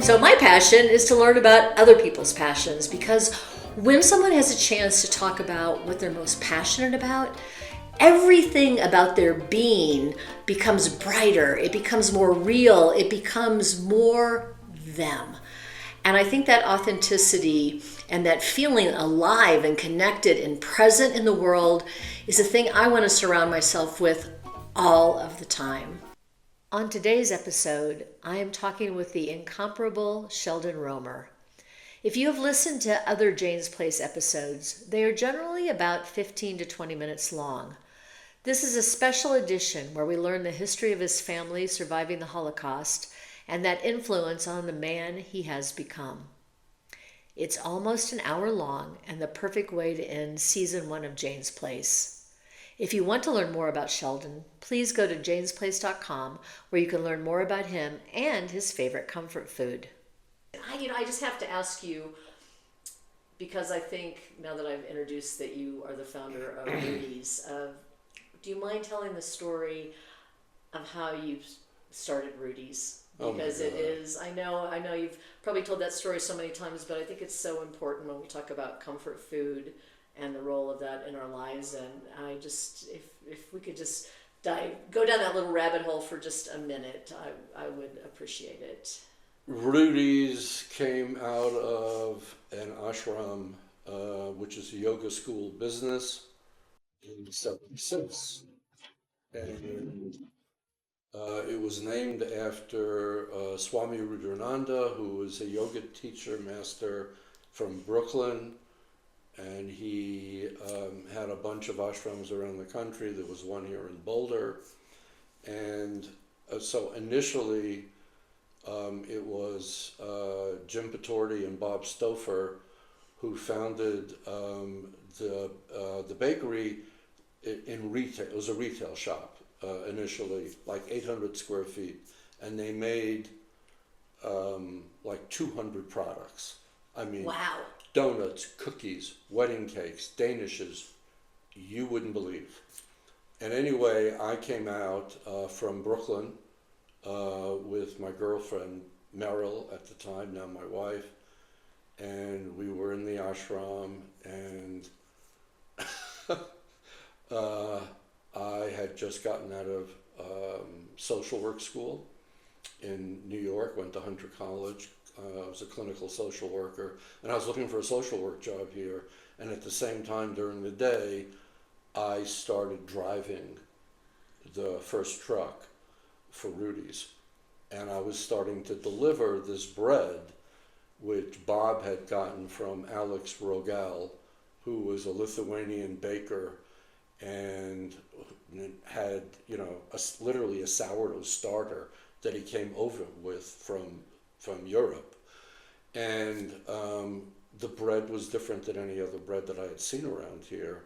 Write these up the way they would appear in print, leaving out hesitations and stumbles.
So my passion is to learn about other people's passions, because when someone has a chance to talk about what they're most passionate about, everything about their being becomes brighter, it becomes more real, it becomes more them. And I think that authenticity and that feeling alive and connected and present in the world is a thing I want to surround myself with all of the time. On today's episode, I am talking with the incomparable Sheldon Romer. If you have listened to other Jane's Place episodes, they are generally about 15 to 20 minutes long. This is a special edition where we learn the history of his family surviving the Holocaust and that influence on the man he has become. It's almost an hour long and the perfect way to end season 1 of Jane's Place. If you want to learn more about Sheldon, please go to janesplace.com where you can learn more about him and his favorite comfort food. I just have to ask you, because I think now that I've introduced that you are the founder of Rudy's, do you mind telling the story of how you started Rudy's? Because it is, I know you've probably told that story so many times, but I think it's so important when we talk about comfort food and the role of that in our lives. And I just, if we could just go down that little rabbit hole for just a minute, I would appreciate it. Rudy's came out of an ashram, which is a yoga school business, in '76. And it was named after Swami Rudraananda, who was a yoga teacher, master from Brooklyn. And he had a bunch of ashrams around the country. There was one here in Boulder. And so initially, it was Jim Patorti and Bob Stouffer who founded the bakery in retail. It was a retail shop initially, like 800 square feet, and they made like 200 products. I mean, wow. Donuts, cookies, wedding cakes, danishes, you wouldn't believe. And anyway, I came out from Brooklyn with my girlfriend, Meryl, at the time, now my wife, and we were in the ashram, and I had just gotten out of social work school in New York, went to Hunter College. I was a clinical social worker, and I was looking for a social work job here, and at the same time during the day, I started driving the first truck for Rudy's, and I was starting to deliver this bread which Bob had gotten from Alex Rogel, who was a Lithuanian baker and had, literally a sourdough starter that he came over with from Europe. And the bread was different than any other bread that I had seen around here.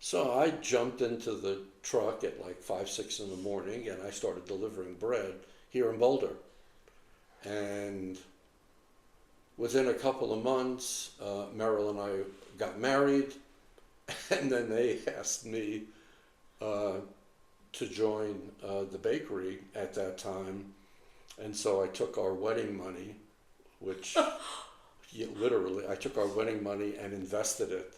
So I jumped into the truck at like 5, 6 in the morning, and I started delivering bread here in Boulder. And within a couple of months, Meryl and I got married, and then they asked me to join the bakery at that time. And so I took our wedding money, which literally, I took our wedding money and invested it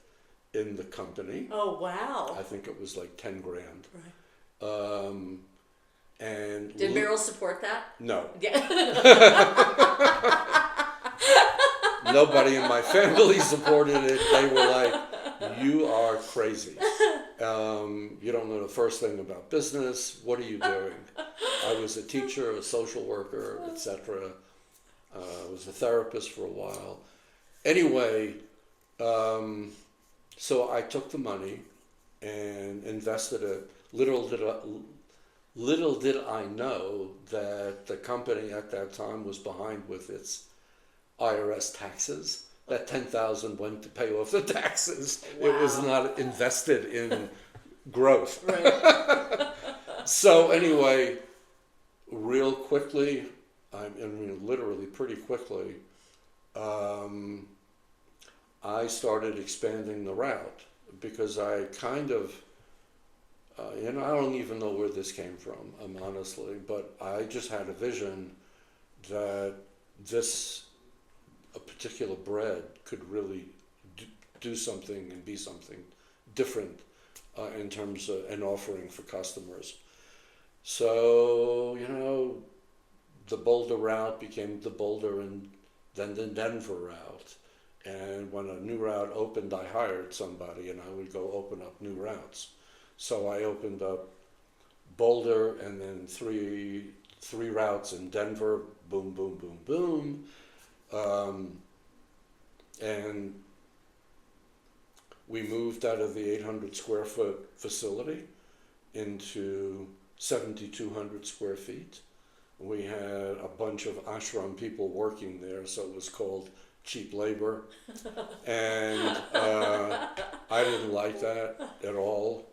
in the company. Oh, wow. I think it was like 10 grand. Right. And did Meryl support that? No. Yeah. Nobody in my family supported it. They were like, you are crazy. You don't know the first thing about business. What are you doing? I was a teacher, a social worker, etc. I was a therapist for a while. Anyway, so I took the money and invested it. Little did I know that the company at that time was behind with its IRS taxes. That $10,000 went to pay off the taxes. Wow. It was not invested in growth. Right. So anyway, real quickly, literally pretty quickly, I started expanding the route because I kind of, I don't even know where this came from, honestly, but I just had a vision that a particular bread could really do something and be something different in terms of an offering for customers. So, the Boulder route became the Boulder and then the Denver route. And when a new route opened, I hired somebody and I would go open up new routes. So I opened up Boulder and then three routes in Denver, boom, boom, boom, boom. And we moved out of the 800 square foot facility into 7,200 square feet. We had a bunch of ashram people working there, so it was called cheap labor. And I didn't like that at all.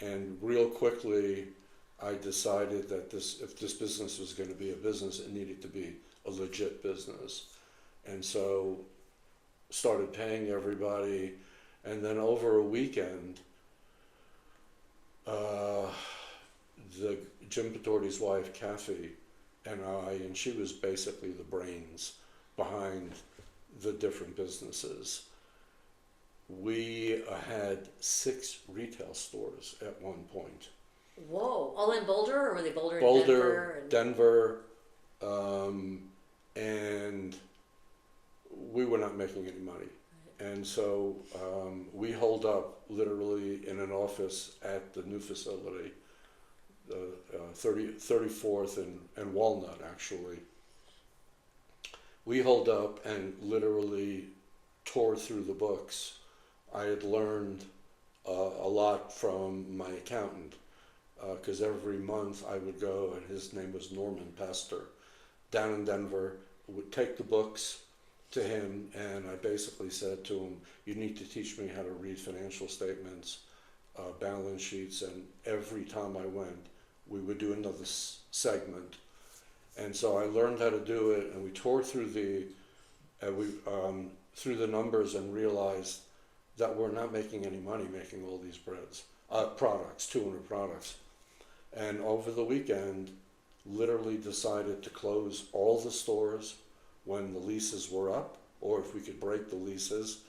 And real quickly, I decided that if this business was going to be a business, it needed to be a legit business. And so started paying everybody. And then over a weekend, the Jim Patorti's wife, Kathy, and she was basically the brains behind the different businesses. We had 6 retail stores at one point. Whoa! All in Boulder, or were they Boulder and Denver? And we were not making any money. And so we holed up literally in an office at the new facility, 34th and Walnut, actually. We holed up and literally tore through the books. I had learned a lot from my accountant, because every month I would go, and his name was Norman Pester, down in Denver, would take the books to him, and I basically said to him, you need to teach me how to read financial statements, balance sheets, and every time I went, we would do another segment. And so I learned how to do it, and we tore through through the numbers and realized that we're not making any money making all these products, 200 products. And over the weekend, literally decided to close all the stores when the leases were up, or if we could break the leases.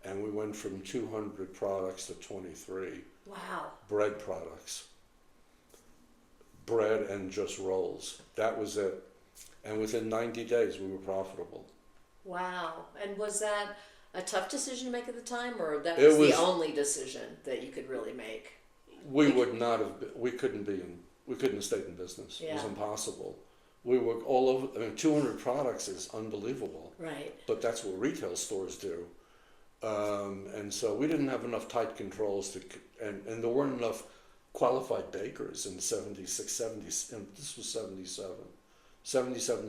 And we went from 200 products to 23. Wow. Bread products. Bread and just rolls. That was it. And within 90 days, we were profitable. Wow. And was that a tough decision to make at the time, or that was the only decision that you could really make? We would not have been, we couldn't have stayed in business. Yeah. It was impossible. We were all over, 200 products is unbelievable. Right. But that's what retail stores do. And so we didn't have enough tight controls and there weren't enough qualified bakers in 76, 70, and this was 77,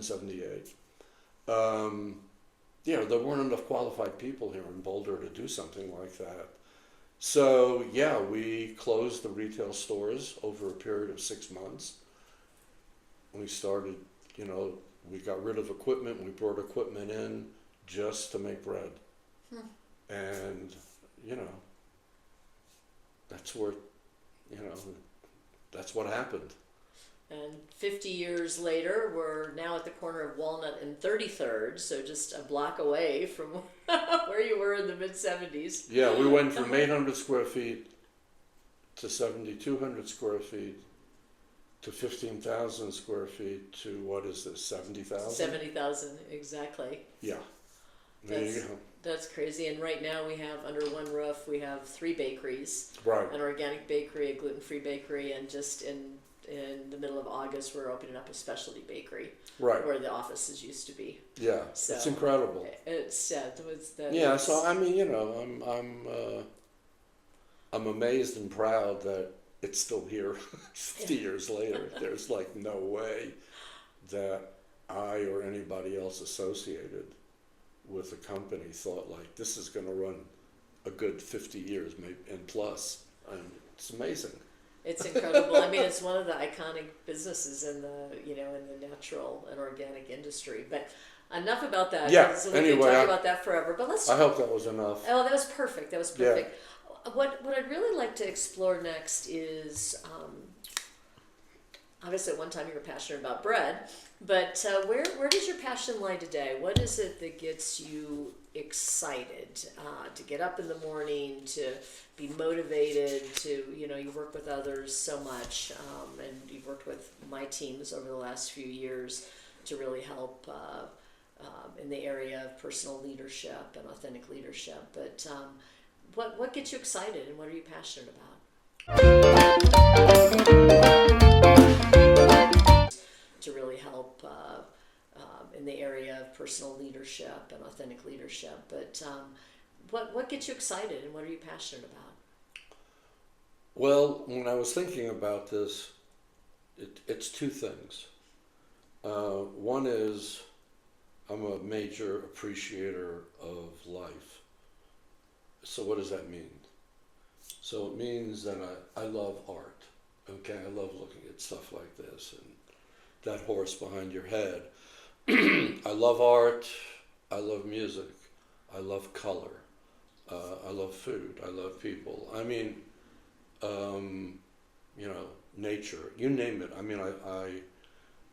78. There weren't enough qualified people here in Boulder to do something like that. So yeah, we closed the retail stores over a period of 6 months. We started, we got rid of equipment, we brought equipment in just to make bread. And, that's where, that's what happened. And 50 years later, we're now at the corner of Walnut and 33rd, so just a block away from where you were in the mid-70s. Yeah, we went from 800 square feet to 7,200 square feet to 15,000 square feet to, what is this, 70,000? 70,000, exactly. Yeah. There you go. That's crazy. And right now we have, under one roof, we have 3 bakeries. Right. An organic bakery, a gluten-free bakery, and just in the middle of August, we're opening up a specialty bakery. Right. Where the offices used to be. Yeah. So it's incredible. It's sad. Yeah. So I mean, I'm amazed and proud that it's still here 50 years later. There's like no way that I or anybody else associated with the company thought like this is going to run a good 50 years maybe and plus. And it's amazing. It's incredible. I mean, it's one of the iconic businesses in the in the natural and organic industry. But enough about that. Yeah. So we can talk about that forever. But let's. I hope that was enough. Oh, that was perfect. That was perfect. Yeah. What I'd really like to explore next is obviously at one time you were passionate about bread, but where does your passion lie today? What is it that gets you excited to get up in the morning, to be motivated, to, you work with others so much, and you've worked with my teams over the last few years to really help in the area of personal leadership and authentic leadership. But what gets you excited, and what are you passionate about? To really help in the area of personal leadership and authentic leadership. But what gets you excited, and what are you passionate about? Well, when I was thinking about this, it's two things. One is I'm a major appreciator of life. So what does that mean? So it means that I love art. Okay, I love looking at stuff like this and that horse behind your head. I love art. I love music. I love color. I love food. I love people. I mean, nature. You name it. I mean,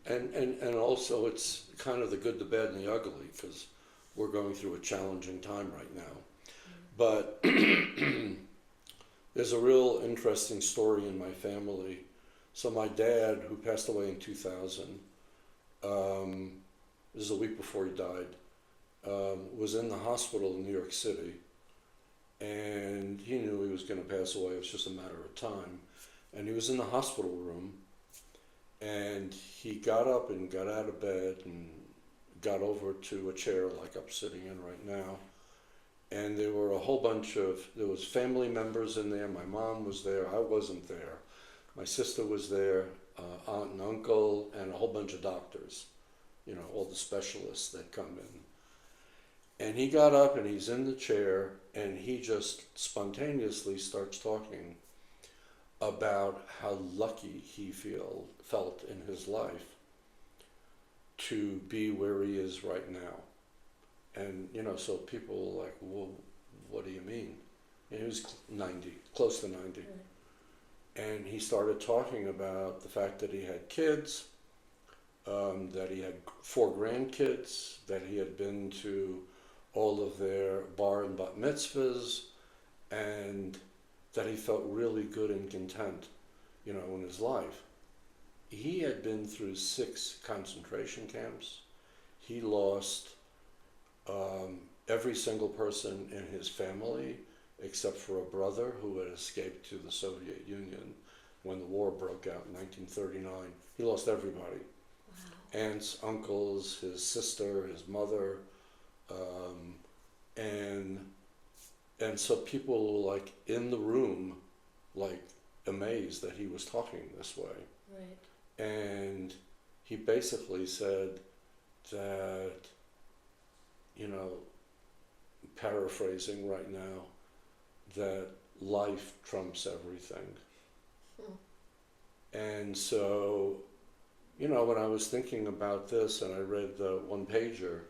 and also it's kind of the good, the bad, and the ugly, because we're going through a challenging time right now. But there's a real interesting story in my family. So my dad, who passed away in 2000, this is a week before he died, was in the hospital in New York City, and he knew he was going to pass away. It was just a matter of time. And he was in the hospital room, and he got up and got out of bed and got over to a chair like I'm sitting in right now. And there were a whole bunch there was family members in there. My mom was there. I wasn't there. My sister was there, aunt and uncle, and a whole bunch of doctors, all the specialists that come in. And he got up and he's in the chair, and he just spontaneously starts talking about how lucky he felt in his life to be where he is right now. And, so people were like, well, what do you mean? And he was 90, close to 90. And he started talking about the fact that he had kids, that he had 4 grandkids, that he had been to all of their bar and bat mitzvahs, and that he felt really good and content, in his life. He had been through 6 concentration camps. He lost every single person in his family, except for a brother who had escaped to the Soviet Union when the war broke out in 1939. He lost everybody. Wow. Aunts, uncles, his sister, his mother, and so people were like in the room, like amazed that he was talking this way. Right. And he basically said that, paraphrasing right now, that life trumps everything. And so, when I was thinking about this and I read the one pager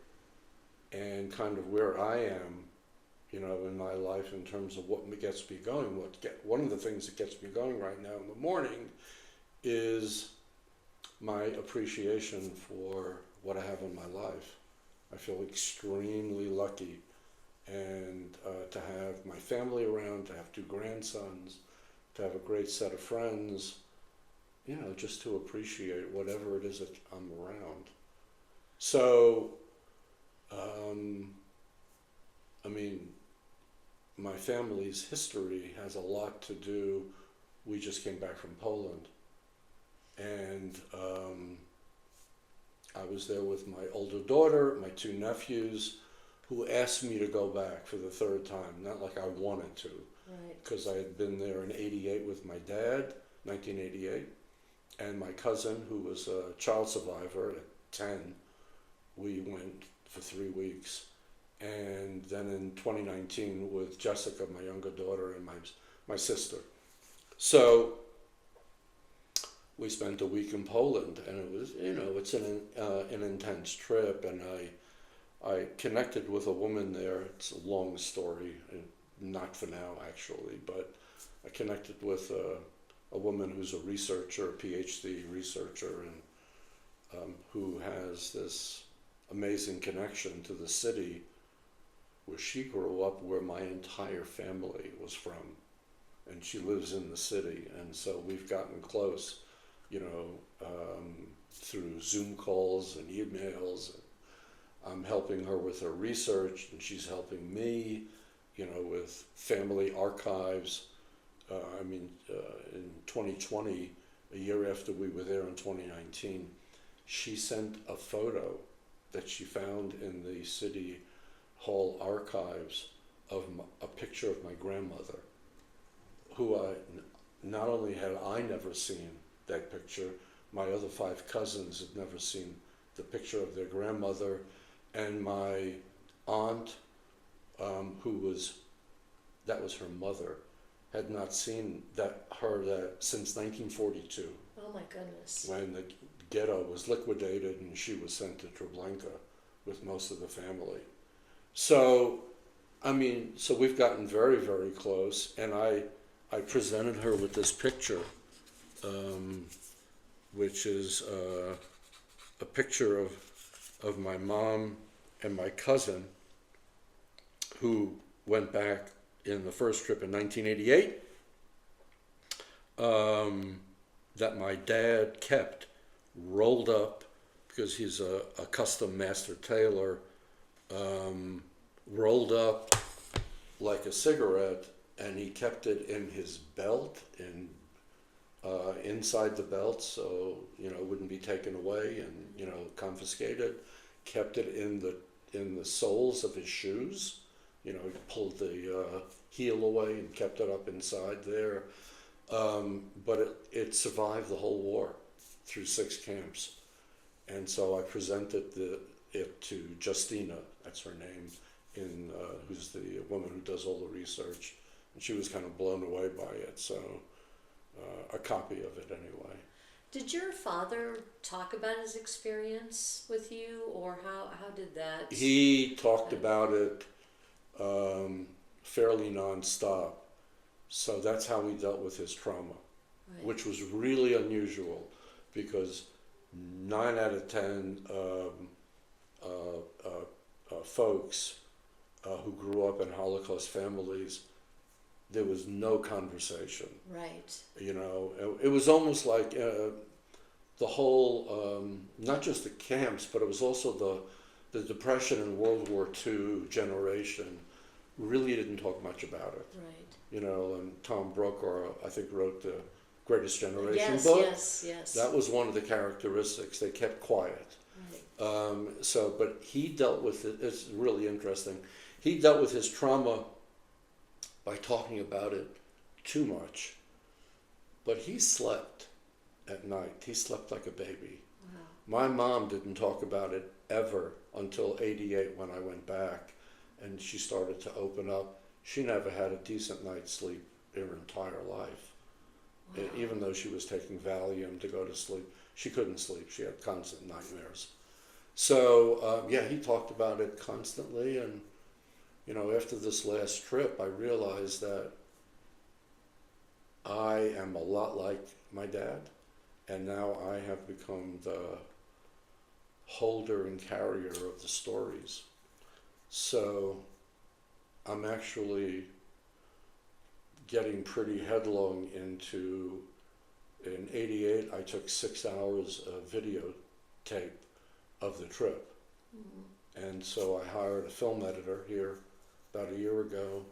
and kind of where I am, in my life in terms of what gets me going, one of the things that gets me going right now in the morning is my appreciation for what I have in my life. I feel extremely lucky, and to have my family around, to have 2 grandsons, to have a great set of friends, just to appreciate whatever it is that I'm around. So, my family's history has a lot to do. We just came back from Poland, and I was there with my older daughter, my 2 nephews, who asked me to go back for the 3rd time, not like I wanted to, because I had been there in 88 with my dad, 1988, and my cousin, who was a child survivor at 10. We went for 3 weeks. And then in 2019 with Jessica, my younger daughter, and my sister. So we spent a week in Poland, and it was, it's an intense trip, and I connected with a woman there. It's a long story, not for now actually, but I connected with a woman who's a researcher, a PhD researcher, and who has this amazing connection to the city where she grew up, where my entire family was from. And she lives in the city, and so we've gotten close, through Zoom calls and emails. I'm helping her with her research, and she's helping me, with family archives. In 2020, a year after we were there in 2019, she sent a photo that she found in the City Hall archives of a picture of my grandmother, who not only had I never seen that picture, my other 5 cousins had never seen the picture of their grandmother, and my aunt, that was her mother, had not seen her since 1942. Oh my goodness. When the ghetto was liquidated and she was sent to Treblinka with most of the family. So we've gotten very, very close, and I presented her with this picture, which is a picture of my mom and my cousin, who went back in the first trip in 1988, that my dad kept rolled up, because he's a custom master tailor, rolled up like a cigarette, and he kept it in his belt, inside the belt, so it wouldn't be taken away and confiscated. Kept it in the soles of his shoes. He pulled the heel away and kept it up inside there. But it survived the whole war through 6 camps. And so I presented it to Justina, that's her name, who's the woman who does all the research. And she was kind of blown away by it, so a copy of it anyway. Did your father talk about his experience with you, or how did that? He talked about it fairly nonstop. So that's how he dealt with his trauma, right. Which was really unusual, because 9 out of 10 folks who grew up in Holocaust families, there was no conversation. Right. It was almost like the whole, not just the camps, but it was also the Depression and World War II generation really didn't talk much about it. Right. And Tom Brokaw, I think, wrote the Greatest Generation yes, book. Yes. That was one of the characteristics. They kept quiet. Right. But he dealt with it. It's really interesting. He dealt with his trauma by talking about it too much. But he slept at night. He slept like a baby. Wow. My mom didn't talk about it ever until '88, when I went back and she started to open up. She never had a decent night's sleep in her entire life. Wow. Even though she was taking Valium to go to sleep, she couldn't sleep. She had constant nightmares. So, he talked about it constantly. And, after this last trip, I realized that I am a lot like my dad. And now I have become the holder and carrier of the stories. So I'm actually getting pretty headlong into, in '88, I took 6 hours of videotape of the trip. Mm-hmm. And so I hired a film editor here about a year ago,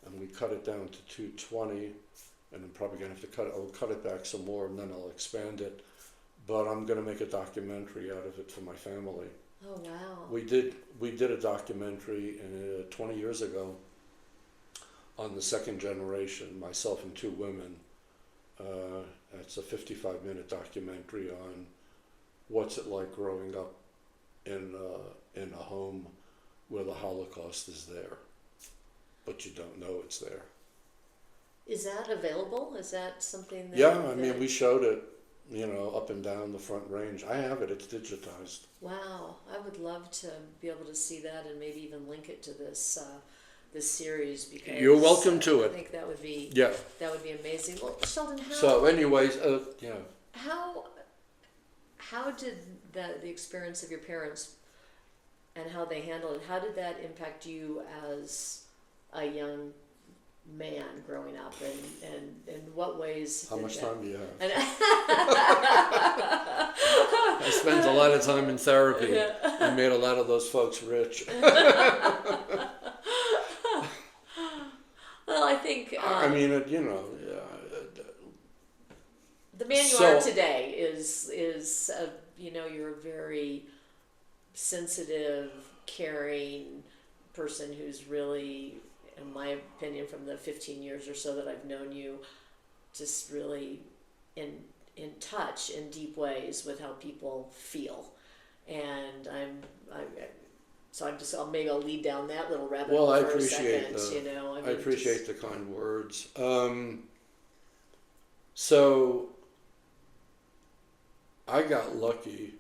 and we cut it down to 220, and I'm probably going to have to I'll cut it back some more, and then I'll expand it. But I'm going to make a documentary out of it for my family. Oh, wow. We did a documentary 20 years ago on the second generation, myself and 2 women. It's a 55-minute documentary on what's it like growing up in a home where the Holocaust is there, but you don't know it's there. Is that available? Is that something that... Yeah, we showed it, up and down the Front Range. I have it, it's digitized. Wow, I would love to be able to see that and maybe even link it to this this series because You're welcome to I it. think that would be Yeah. amazing. Well, Sheldon, So, anyways, how did the experience of your parents and how they handled it, how did that impact you as a young man growing up, and in what ways? How much time do you have? And I spent a lot of time in therapy. Yeah. I made a lot of those folks rich. Well, I think I mean, the man you are today is you're a very sensitive, caring person who's really, in my opinion, from the 15 years or so that I've known you, just really in touch in deep ways with how people feel, and maybe I'll lead down that little rabbit hole for a second. I appreciate the kind words. So I got lucky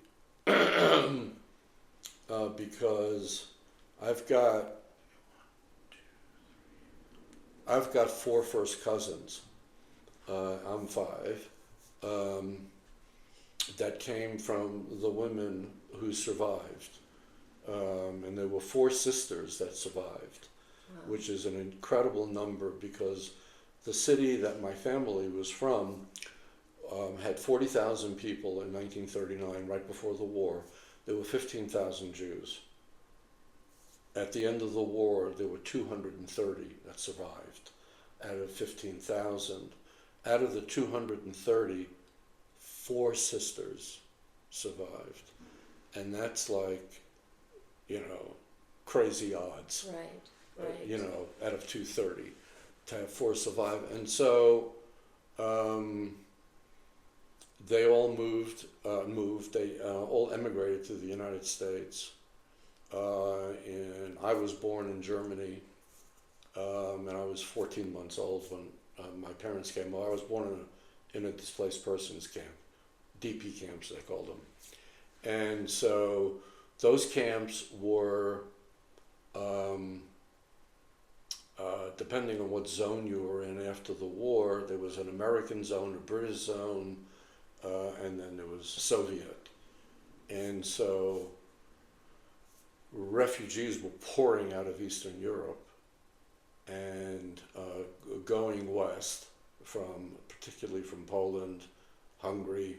because I've got 4 first cousins. I'm 5. That came from the women who survived. And there were 4 sisters that survived, wow, which is an incredible number because the city that my family was from had 40,000 people in 1939, right before the war. There were 15,000 Jews. At the end of the war, there were 230 that survived out of 15,000. Out of the 230, 4 sisters survived. And that's like, crazy odds. Right. Out of 230 to have 4 survive. And so they all moved, they all emigrated to the United States. And I was born in Germany, and I was 14 months old when my parents came. Well, I was born in a displaced persons camp, DP camps they called them. And so those camps were, depending on what zone you were in after the war, there was an American zone, a British zone, and then there was Soviet. And so refugees were pouring out of Eastern Europe and going west, particularly from Poland, Hungary,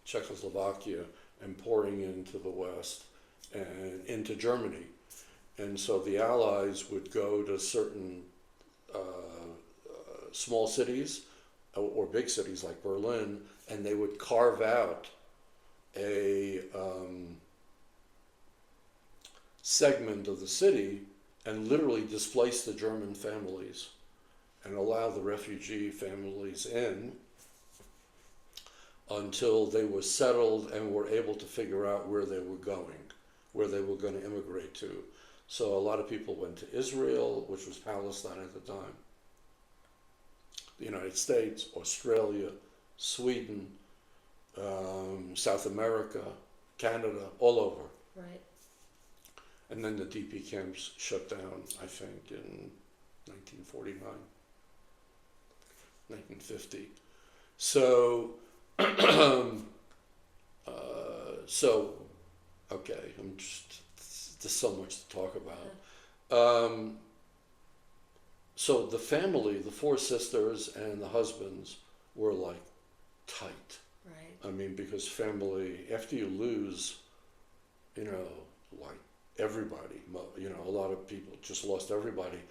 Czechoslovakia, and pouring into the west and into Germany. And so the Allies would go to certain small cities or big cities like Berlin, and they would carve out a segment of the city and literally displace the German families and allow the refugee families in until they were settled and were able to figure out where they were going, where they were going to immigrate to. So a lot of people went to Israel, which was Palestine at the time, the United States, Australia, Sweden, South America, Canada, all over. Right. And then the DP camps shut down, I think, in 1949, 1950. So, okay, there's so much to talk about. So the family, the 4 sisters and the husbands were like tight. Right. I mean, because family, after you lose, like everybody, a lot of people just lost everybody.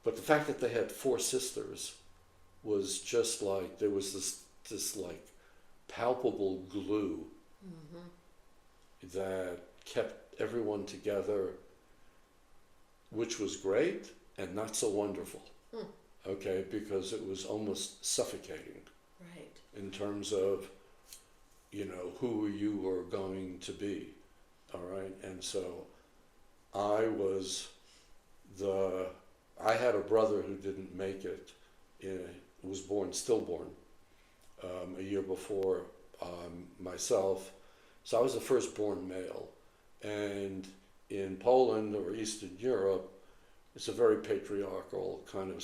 But the fact that they had 4 sisters was just like, there was this like palpable glue, mm-hmm, that kept everyone together, which was great and not so wonderful. Okay, because it was almost suffocating. Right. In terms of, who you were going to be. All right. And so I had a brother who didn't make it, was stillborn, a year before myself. So I was the firstborn male. And in Poland or Eastern Europe, it's a very patriarchal kind of,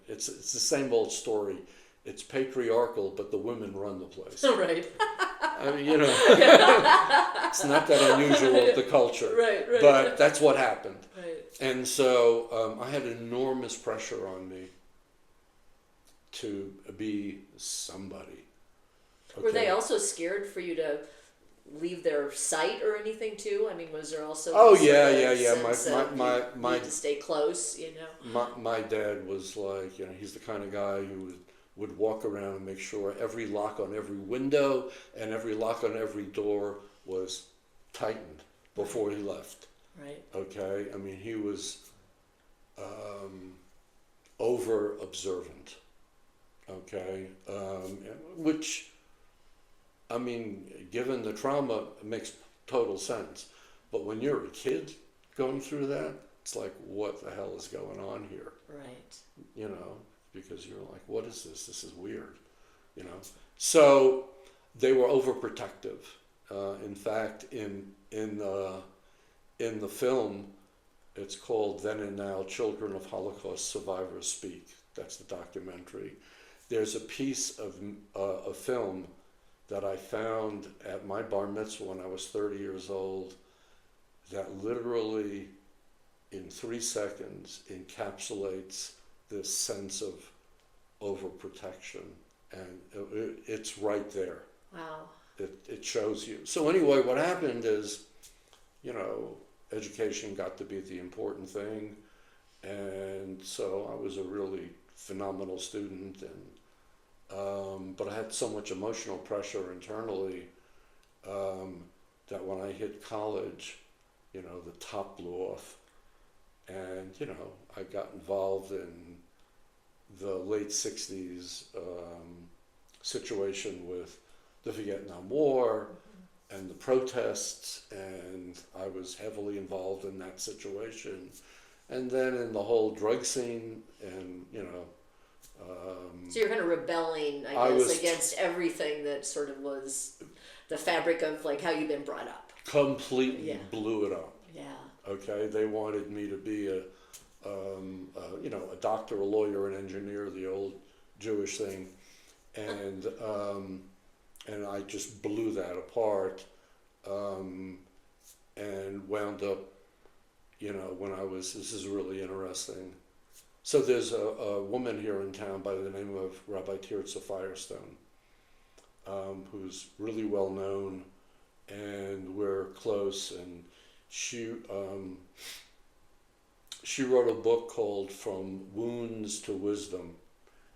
it's the same old story. It's patriarchal, but the women run the place. Right. I mean, it's not that unusual, the culture. Right. But that's what happened. Right. And so I had enormous pressure on me to be somebody. Okay. Were they also scared for you to leave their sight or anything too? I mean, was there also my need to stay close, my dad was like, he's the kind of guy who would walk around and make sure every lock on every window and every lock on every door was tightened before he left. Right. Okay? I mean, he was over observant. Okay? Which, I mean, given the trauma, it makes total sense. But when you're a kid going through that, it's like, what the hell is going on here? Right. Because you're like, what is this? This is weird, So they were overprotective. In fact, in the film, it's called Then and Now, Children of Holocaust Survivors Speak. That's the documentary. There's a piece of a film that I found at my bar mitzvah when I was 30 years old that literally in 3 seconds encapsulates this sense of overprotection, and it's right there. Wow. It shows you. So anyway, what happened is, education got to be the important thing, and so I was a really phenomenal student, and but I had so much emotional pressure internally that when I hit college, the top blew off, and I got involved in the late 60s situation with the Vietnam War and the protests, and I was heavily involved in that situation. And then in the whole drug scene, and so you're kind of rebelling, I guess, against everything that sort of was the fabric of like how you've been brought up. Completely blew it up. Yeah. Okay, they wanted me to be a doctor, a lawyer, an engineer, the old Jewish thing, and I just blew that apart, and wound up, this is really interesting. So there's a woman here in town by the name of Rabbi Tirza Firestone, who's really well known, and we're close, and she wrote a book called From Wounds to Wisdom,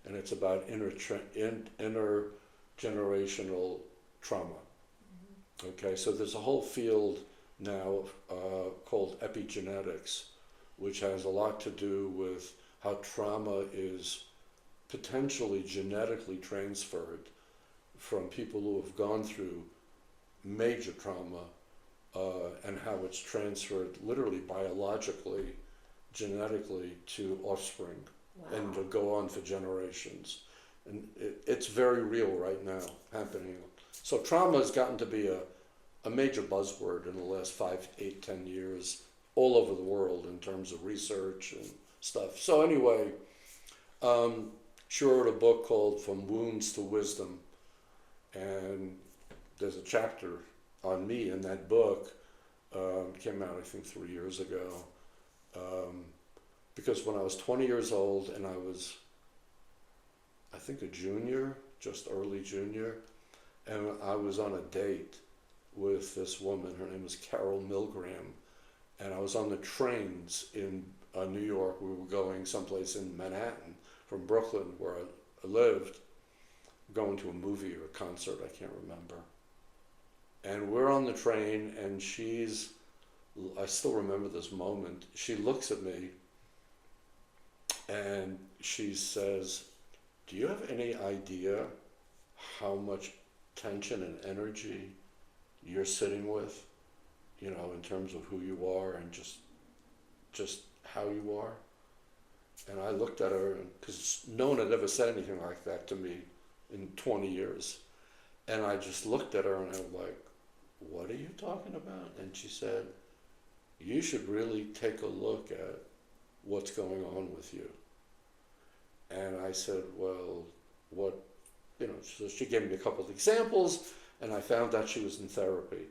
and it's about intergenerational trauma. Mm-hmm. Okay, so there's a whole field now called epigenetics, which has a lot to do with how trauma is potentially genetically transferred from people who have gone through major trauma, and how it's transferred literally biologically, genetically to offspring. Wow. And to go on for generations. And it's very real right now, happening. So trauma has gotten to be a major buzzword in the last 5, 8, 10 years all over the world in terms of research and stuff. So anyway, she wrote a book called From Wounds to Wisdom, and there's a chapter on me in that book. Came out I think 3 years ago, because when I was 20 years old and I was, I think, a junior, just early junior, and I was on a date with this woman. Her name was Carol Milgram, and I was on the trains in New York. We were going someplace in Manhattan from Brooklyn, where I lived, going to a movie or a concert, I can't remember. And we're on the train, and I still remember this moment. She looks at me and she says, "Do you have any idea how much tension and energy you're sitting with, in terms of who you are and just how you are?" And I looked at her, because no one had ever said anything like that to me in 20 years. And I just looked at her and I was like, "What are you talking about?" And she said, "You should really take a look at what's going on with you? And I said, well, what, so she gave me a couple of examples, and I found out she was in therapy.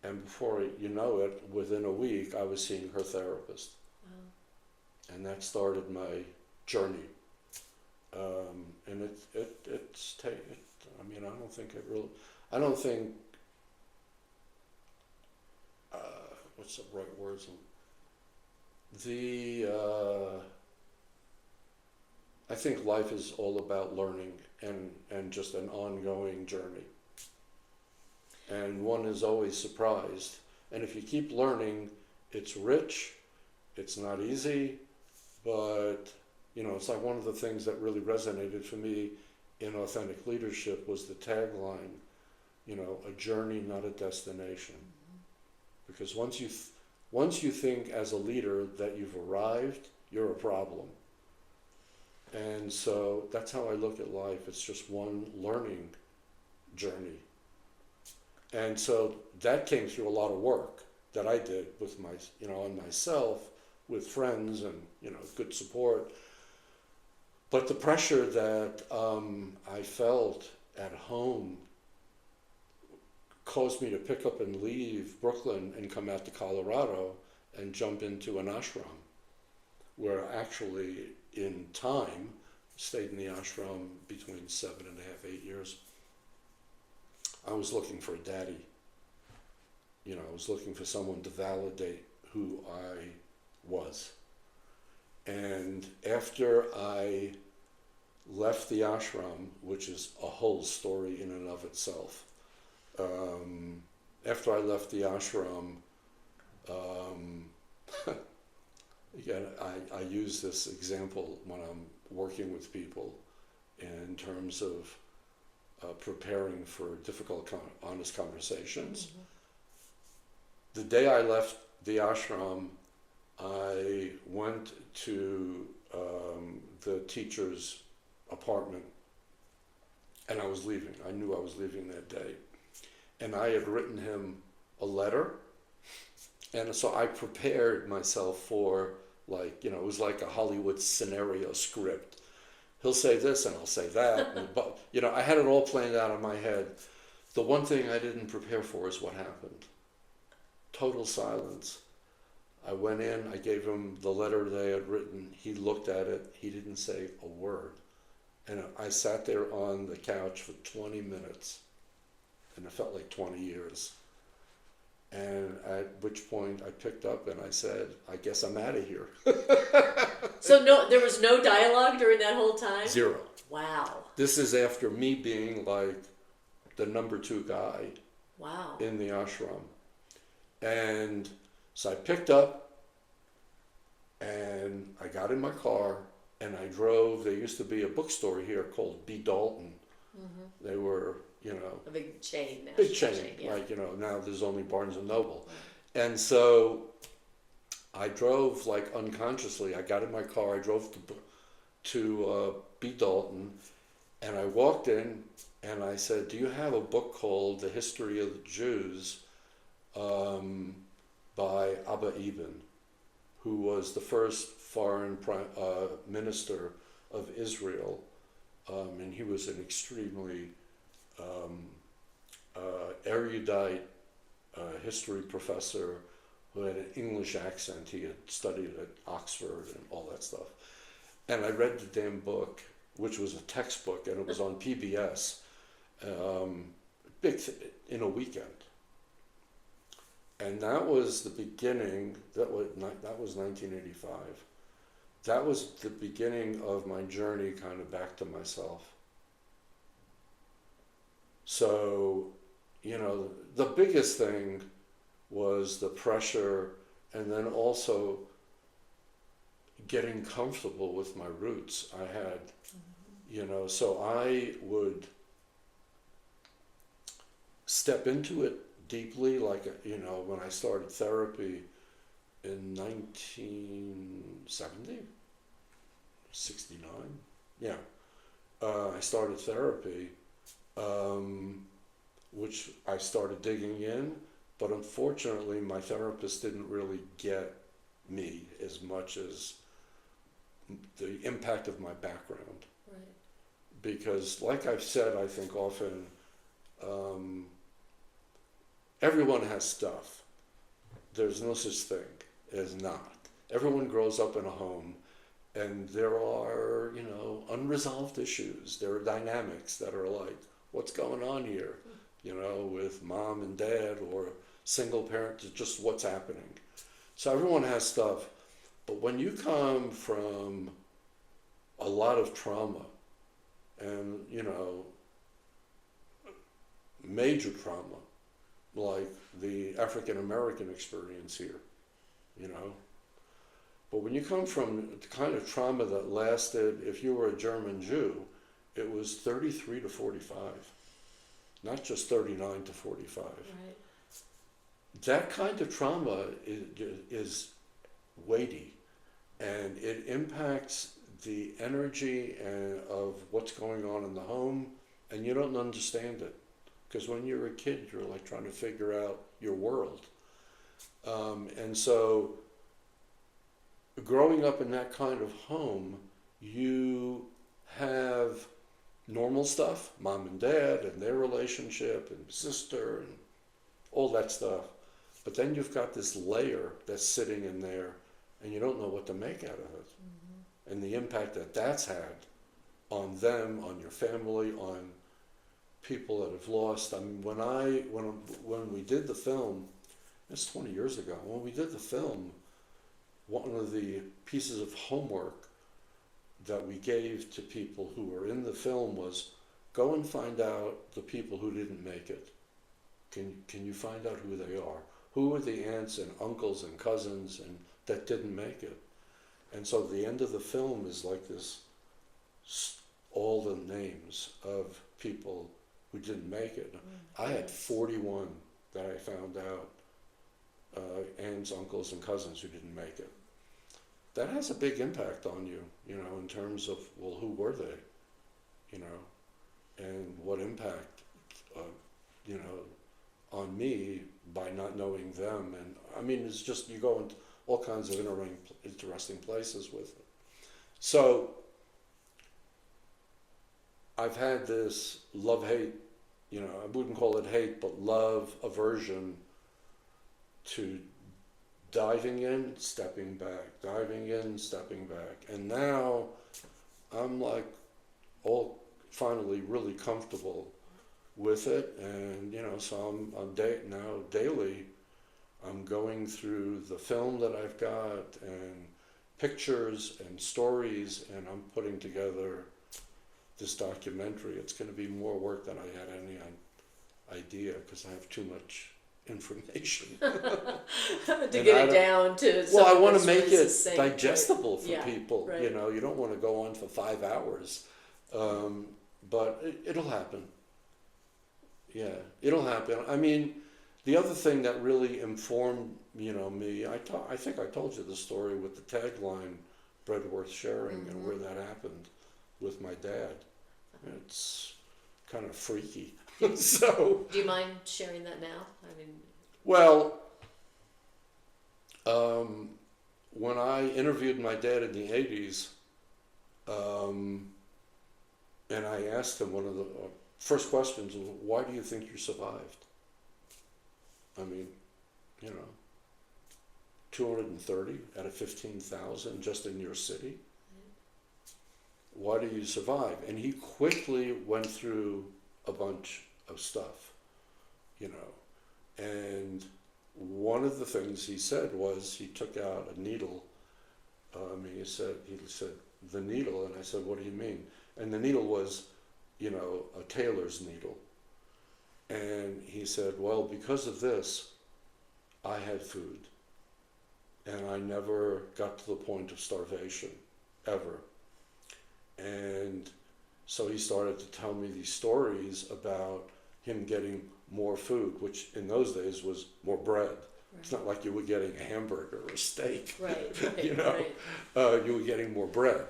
And before you know it, within a week, I was seeing her therapist. Wow. And that started my journey. And I don't think, what's the right words? I think life is all about learning and just an ongoing journey. And one is always surprised. And if you keep learning, it's rich, it's not easy, but it's like one of the things that really resonated for me in authentic leadership was the tagline, a journey, not a destination. Mm-hmm. Because once you think as a leader that you've arrived, you're a problem. And so that's how I look at life. It's just one learning journey. And so that came through a lot of work that I did with on myself, with friends and, good support. But the pressure that I felt at home caused me to pick up and leave Brooklyn and come out to Colorado and jump into an ashram, where actually in time, stayed in the ashram between 7.5, 8 years. I was looking for a daddy. I was looking for someone to validate who I was. And after I left the ashram, which is a whole story in and of itself, after I left the ashram, again, I use this example when I'm working with people in terms of preparing for difficult, honest conversations. Mm-hmm. The day I left the ashram, I went to the teacher's apartment, and I was leaving. I knew I was leaving that day. And I had written him a letter, and so I prepared myself for, it was like a Hollywood scenario script. He'll say this and I'll say that. And, I had it all planned out in my head. The one thing I didn't prepare for is what happened. Total silence. I went in, I gave him the letter they had written. He looked at it. He didn't say a word. And I sat there on the couch for 20 minutes. And it felt like 20 years. And at which point I picked up and I said, I guess I'm out of here. So there was no dialogue during that whole time? Zero. Wow. This is after me being like the number 2 guy. Wow. In the ashram. And so I picked up and I got in my car and I drove. There used to be a bookstore here called B. Dalton. Mm-hmm. They were, a big chain. Big chain. Yeah. Like, now there's only Barnes and Noble. Right. And so I drove unconsciously. I got in my car. I drove to B. Dalton, and I walked in and I said, "Do you have a book called The History of the Jews by Abba Eban, who was the first foreign minister of Israel?" And he was an extremely erudite history professor who had an English accent. He had studied at Oxford and all that stuff. And I read the damn book, which was a textbook, and it was on PBS, in a weekend. And that was the beginning. That was 1985. That was the beginning of my journey kind of back to myself. So, the biggest thing was the pressure, and then also getting comfortable with my roots. I had, so I would step into it deeply, when I started therapy in 1970, 69, yeah. I started therapy, which I started digging in, but unfortunately my therapist didn't really get me as much as the impact of my background. Right. Because, like I've said, I think often, everyone has stuff. There's no such thing as not. Everyone grows up in a home, and there are, unresolved issues. There are dynamics that are like, what's going on here? With mom and dad or single parent, just what's happening. So everyone has stuff. But when you come from a lot of trauma and, major trauma, like the African American experience here, But when you come from the kind of trauma that lasted, if you were a German Jew, it was 33 to 45, not just 39 to 45. Right. That kind of trauma is weighty, and it impacts the energy of what's going on in the home, and you don't understand it. Because when you're a kid, you're like trying to figure out your world. And so growing up in that kind of home, you have normal stuff, mom and dad and their relationship and sister and all that stuff. But then you've got this layer that's sitting in there and you don't know what to make out of it. Mm-hmm. And the impact that that's had on them, on your family, on people that have lost. I mean, when we did the film, it's 20 years ago, when we did the film, one of the pieces of homework that we gave to people who were in the film was, go and find out the people who didn't make it. Can you find out who they are? Who are the aunts and uncles and cousins and that didn't make it? And so the end of the film is like this, all the names of people who didn't make it. Mm-hmm. I had 41 that I found out, aunts, uncles, and cousins who didn't make it. That has a big impact on you, in terms of, well, who were they, and what impact, on me by not knowing them. And I mean, it's just, you go into all kinds of interesting places with it. So I've had this love-hate, I wouldn't call it hate, but love, aversion to diving in, stepping back, diving in, stepping back. And now I'm like all finally really comfortable with it. And, so I'm now daily, I'm going through the film that I've got and pictures and stories, and I'm putting together this documentary. It's going to be more work than I had any idea because I have too much information. To get it down to well, I want to make really it succinct, digestible right? for people. Right. You don't want to go on for 5 hours, but it'll happen. Yeah, it'll happen. I mean, the other thing that really informed me, I think I told you the story with the tagline, "Bread Worth Sharing," mm-hmm. and where that happened with my dad. It's kind of freaky. So, do you mind sharing that now? I mean, well, when I interviewed my dad in the 80s, and I asked him, one of the first questions was, why do you think you survived? I mean, 230 out of 15,000 just in your city. Why do you survive? And he quickly went through a bunch of stuff, and one of the things he said was he took out a needle. He said the needle, and I said, what do you mean? And the needle was, a tailor's needle. And he said, well, because of this, I had food, and I never got to the point of starvation, ever. And so he started to tell me these stories about him getting more food, which in those days was more bread. Right. It's not like you were getting a hamburger or a steak. Right. Right. You were getting more bread.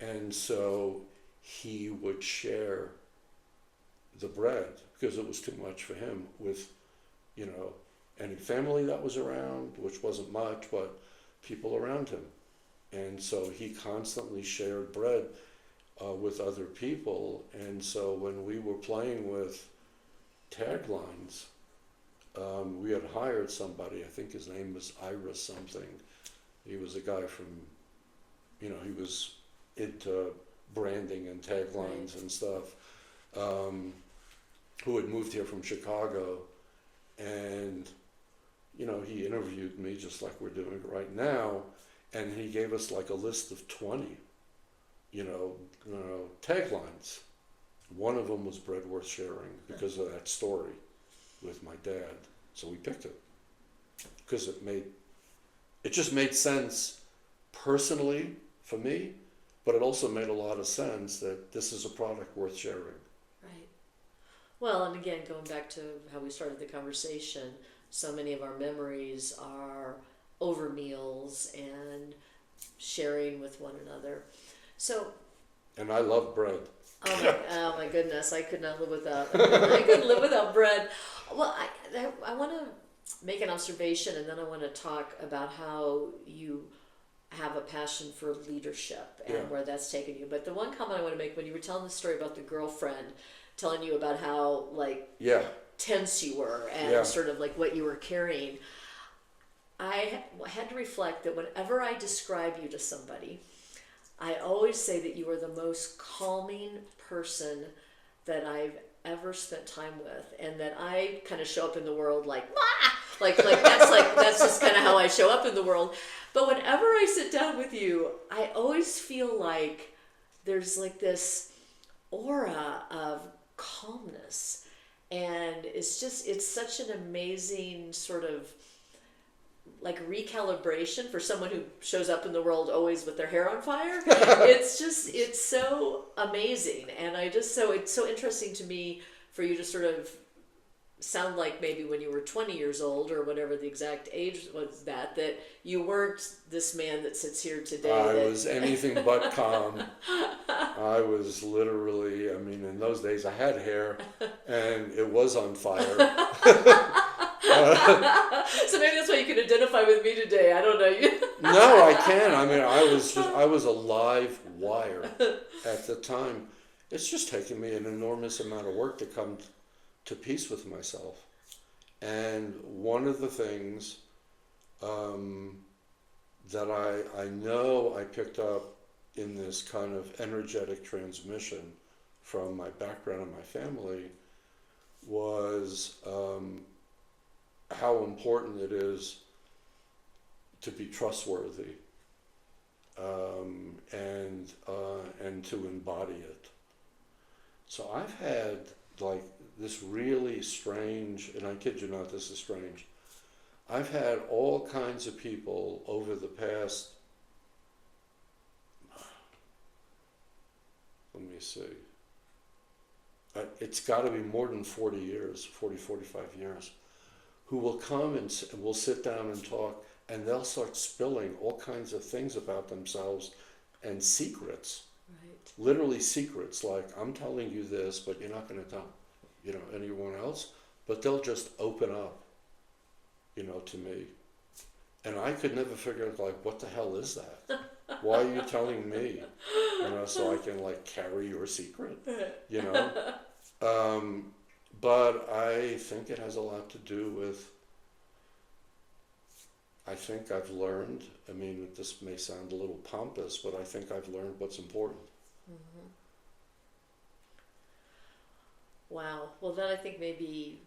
And so he would share the bread because it was too much for him with, any family that was around, which wasn't much, but people around him. And so he constantly shared bread with other people. And so when we were playing with taglines, we had hired somebody, I think his name was Ira something. He was a guy from, he was into branding and taglines and stuff, who had moved here from Chicago. And, he interviewed me just like we're doing right now. And he gave us like a list of 20, taglines. One of them was bread worth sharing because of that story with my dad. So we picked it because it just made sense personally for me, but it also made a lot of sense that this is a product worth sharing. Right. Well, and again, going back to how we started the conversation, so many of our memories are over meals and sharing with one another. So. And I love bread. Oh my goodness! I could not live without. I couldn't live without bread. Well, I want to make an observation, and then I want to talk about how you have a passion for leadership and where that's taken you. But the one comment I want to make, when you were telling the story about the girlfriend telling you about how tense you were and sort of like what you were carrying, I had to reflect that whenever I describe you to somebody, I always say that you are the most calming person that I've ever spent time with, and that I kind of show up in the world like that's just kind of how I show up in the world. But whenever I sit down with you, I always feel like there's like this aura of calmness, and it's such an amazing sort of like recalibration for someone who shows up in the world always with their hair on fire. It's so amazing. And it's so interesting to me for you to sort of sound like maybe when you were 20 years old or whatever the exact age was, that you weren't this man that sits here today. I was anything but calm. I was literally, in those days I had hair and it was on fire. So maybe that's why you can identify with me today. I don't know. No, I can. I was a live wire at the time. It's just taken me an enormous amount of work to come to peace with myself. And one of the things that I know I picked up in this kind of energetic transmission from my background and my family was how important it is to be trustworthy and to embody it. So I've had like this really strange, and I kid you not, this is strange. I've had all kinds of people over the past, let me see, it's got to be more than 40 years, 45 years, who will come and will sit down and talk, and they'll start spilling all kinds of things about themselves and secrets. Right. Literally secrets, like, I'm telling you this, but you're not going to tell, anyone else. But they'll just open up, to me. And I could never figure out, like, what the hell is that? Why are you telling me? So I can, like, carry your secret, But I think it has a lot to do with, I think I've learned, this may sound a little pompous, but I think I've learned what's important. Mm-hmm. Wow. Well, that I think maybe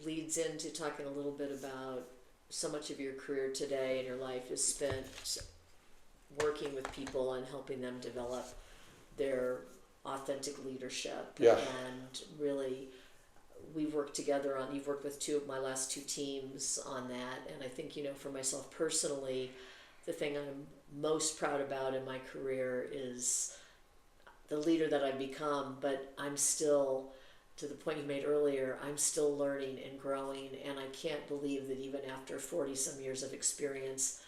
leads into talking a little bit about so much of your career today and your life is spent working with people and helping them develop their authentic leadership. Yeah. And really, we've worked together on, you've worked with my last two teams on that. And I think, for myself personally, the thing I'm most proud about in my career is the leader that I've become, but I'm still, to the point you made earlier, I'm still learning and growing, and I can't believe that even after 40 some years of experience,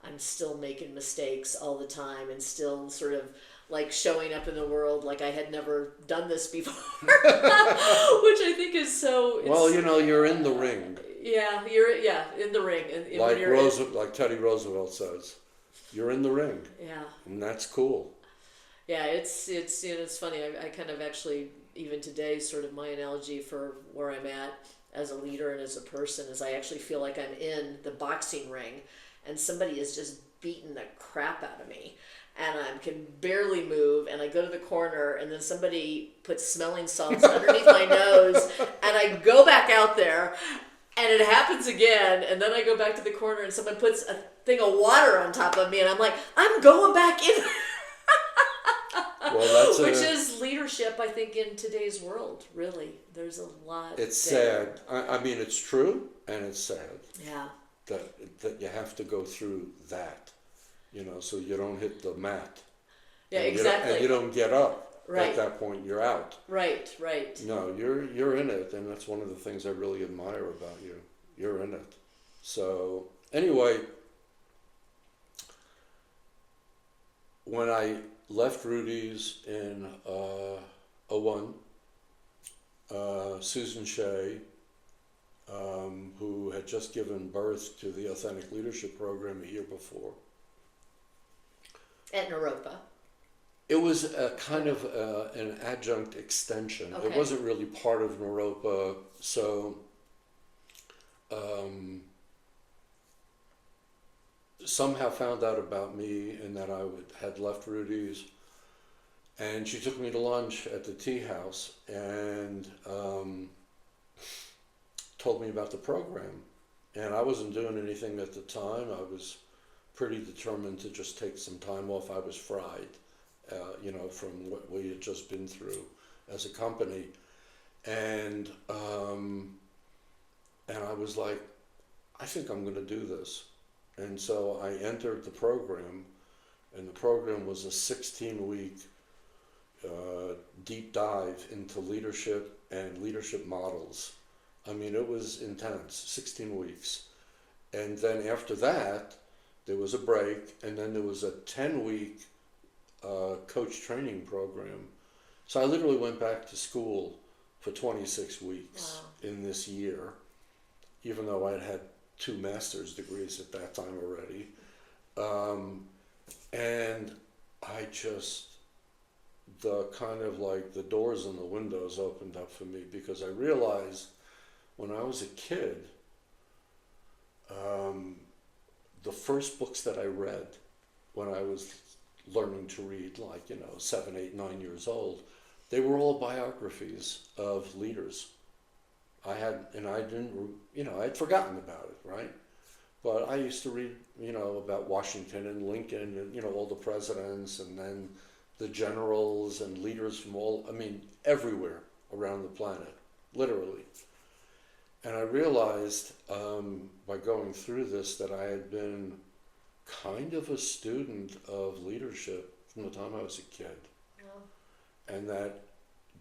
I'm still making mistakes all the time and still sort of like showing up in the world like I had never done this before, which I think is so... Well, you're in the ring. Yeah, you're in the ring, and when Like you're like Teddy Roosevelt says, you're in the ring, yeah. and that's cool. Yeah, it's funny. I kind of actually, even today, sort of my analogy for where I'm at as a leader and as a person is I actually feel like I'm in the boxing ring, and somebody is just beating the crap out of me, and I can barely move, and I go to the corner, and then somebody puts smelling salts underneath my nose, and I go back out there, and it happens again, and then I go back to the corner, and someone puts a thing of water on top of me, and I'm like, I'm going back in. Well, Which is leadership, I think, in today's world. Really, there's a lot. It's there. sad. I mean, it's true, and it's sad Yeah. that you have to go through that, so you don't hit the mat. Yeah, and exactly. You don't get up. Right. At that point, you're out. Right. No, you're in it, and that's one of the things I really admire about you. You're in it. So anyway, when I left Rudy's in '01, Susan Shea, who had just given birth to the Authentic Leadership Program a year before. At Naropa. It was a kind of an adjunct extension. Okay. It wasn't really part of Naropa, so somehow found out about me and that I had left Rudy's, and she took me to lunch at the tea house and told me about the program. And I wasn't doing anything at the time. I was pretty determined to just take some time off. I was fried, from what we had just been through as a company. And I was like, I think I'm going to do this. And so I entered the program, and the program was a 16-week deep dive into leadership and leadership models. I mean, it was intense, 16 weeks. And then after that, there was a break, and then there was a 10-week coach training program. So I literally went back to school for 26 weeks in this year, even though I'd had 2 master's degrees at that time already. And I just, the kind of like the doors and the windows opened up for me, because I realized when I was a kid, the first books that I read when I was learning to read, 7, 8, 9 years old, they were all biographies of leaders. I'd forgotten about it, right? But I used to read, about Washington and Lincoln and, all the presidents, and then the generals and leaders from everywhere around the planet, literally. And I realized by going through this that I had been kind of a student of leadership from the time I was a kid. Yeah. And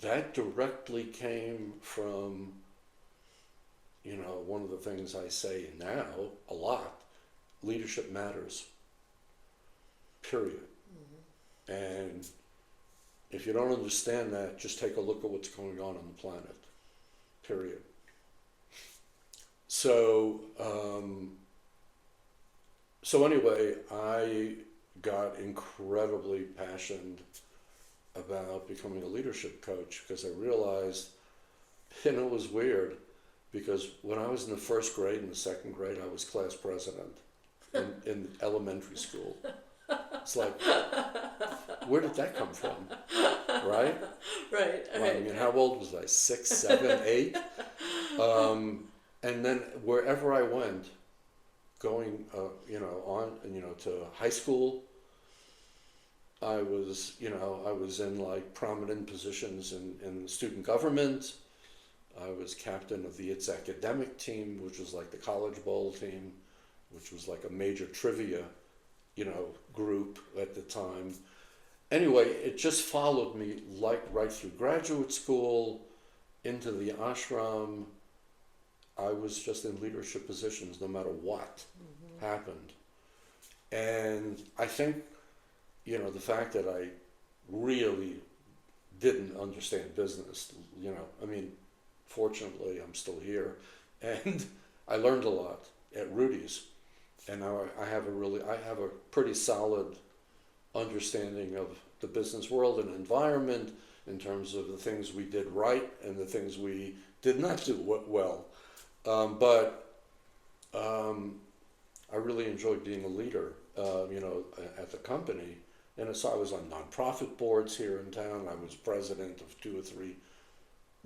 that directly came from, one of the things I say now a lot, leadership matters, period. Mm-hmm. And if you don't understand that, just take a look at what's going on the planet, period. So anyway, I got incredibly passionate about becoming a leadership coach, because I realized, it was weird, because when I was in the first grade and the second grade, I was class president in elementary school. It's like, where did that come from? Right? Right. Well, how old was I? 6, 7, 8? And then wherever I went, going, to high school, I was in prominent positions in student government. I was captain of the It's Academic team, which was like the College Bowl team, which was like a major trivia, group at the time. Anyway, it just followed me right through graduate school, into the ashram. I was just in leadership positions no matter what happened. And I think, the fact that I really didn't understand business, fortunately I'm still here, and I learned a lot at Rudy's, and now I have a pretty solid understanding of the business world and environment in terms of the things we did right and the things we did not do well. But I really enjoyed being a leader, at the company. And so I was on nonprofit boards here in town. I was president of 2 or 3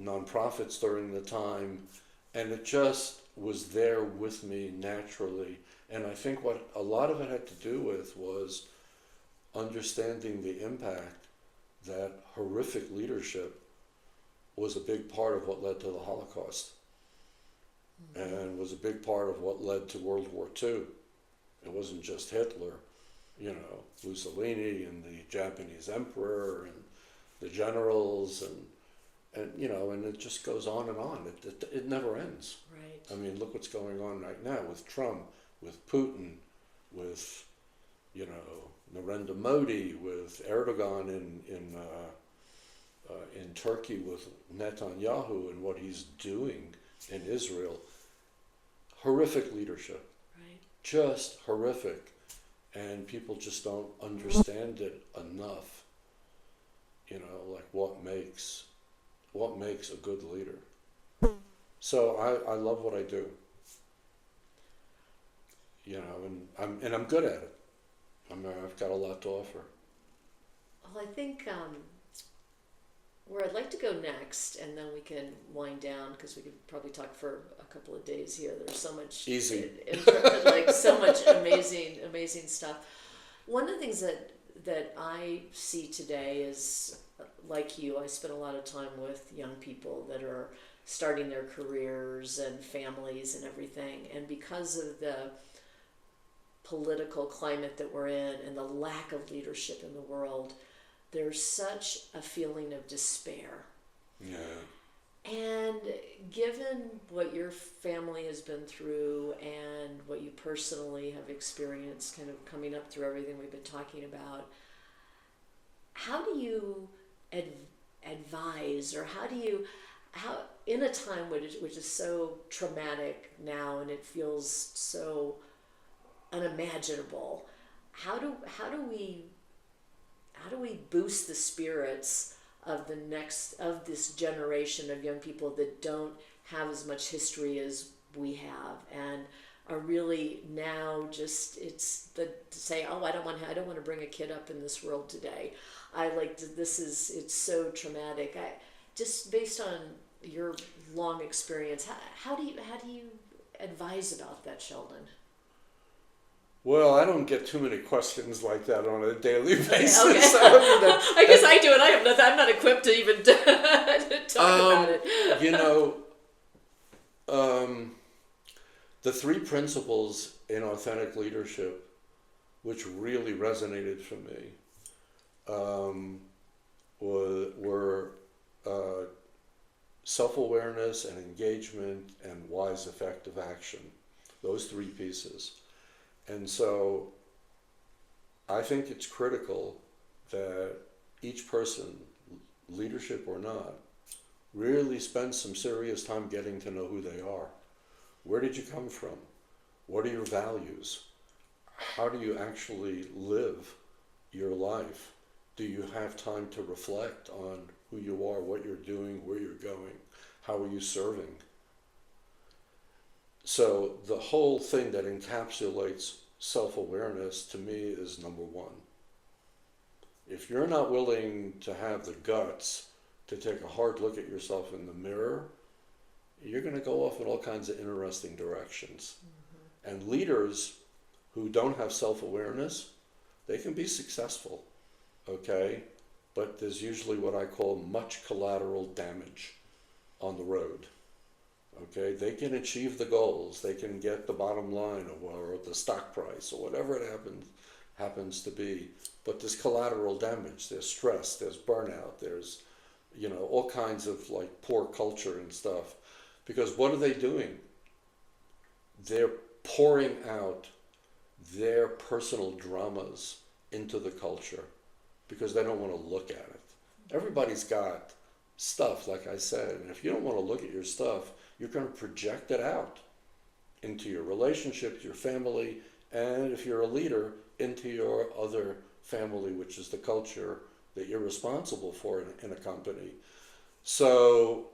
nonprofits during the time, and it just was there with me naturally. And I think what a lot of it had to do with was understanding the impact that horrific leadership was a big part of what led to the Holocaust, and was a big part of what led to World War II. It wasn't just Hitler, Mussolini and the Japanese emperor and the generals and it just goes on and on. It never ends. Right. I mean, look what's going on right now with Trump, with Putin, with Narendra Modi, with Erdogan in Turkey, with Netanyahu and what he's doing in Israel. Horrific leadership. Right. Just horrific. And people just don't understand it enough. Like what makes a good leader. So I love what I do. And I'm good at it. I've got a lot to offer. Well, I think where I'd like to go next, and then we can wind down because we could probably talk for a couple of days here. There's so much easy, so much amazing stuff. One of the things that I see today is, like you, I spend a lot of time with young people that are starting their careers and families and everything, and because of the political climate that we're in and the lack of leadership in the world, there's such a feeling of despair. Yeah. And given what your family has been through and what you personally have experienced kind of coming up through everything we've been talking about, how do you advise, or how in a time which is so traumatic now and it feels so unimaginable, how do we boost the spirits of this generation of young people that don't have as much history as we have and are really now just to say, oh, I don't want to bring a kid up in this world today. It's so traumatic. Just based on your long experience, how do you advise about that, Sheldon? Well, I don't get too many questions like that on a daily basis. Okay. I guess I do, and I have nothing. I'm not equipped to even talk about it. The 3 principles in authentic leadership, which really resonated for me, were self-awareness and engagement and wise, effective action. Those 3 pieces. And so I think it's critical that each person, leadership or not, really spends some serious time getting to know who they are. Where did you come from? What are your values? How do you actually live your life? Do you have time to reflect on who you are, what you're doing, where you're going? How are you serving? So the whole thing that encapsulates self-awareness to me is number 1. If you're not willing to have the guts to take a hard look at yourself in the mirror, you're going to go off in all kinds of interesting directions. Mm-hmm. And leaders who don't have self-awareness, they can be successful, okay? But there's usually what I call much collateral damage on the road. Okay, they can achieve the goals, they can get the bottom line or the stock price or whatever it happens to be, but there's collateral damage, there's stress, there's burnout, there's all kinds of poor culture and stuff. Because what are they doing? They're pouring out their personal dramas into the culture because they don't want to look at it. Everybody's got stuff, like I said, and if you don't want to look at your stuff, you're going to project it out. into your relationships, your family, and if you're a leader, into your other family, which is the culture that you're responsible for in a company. So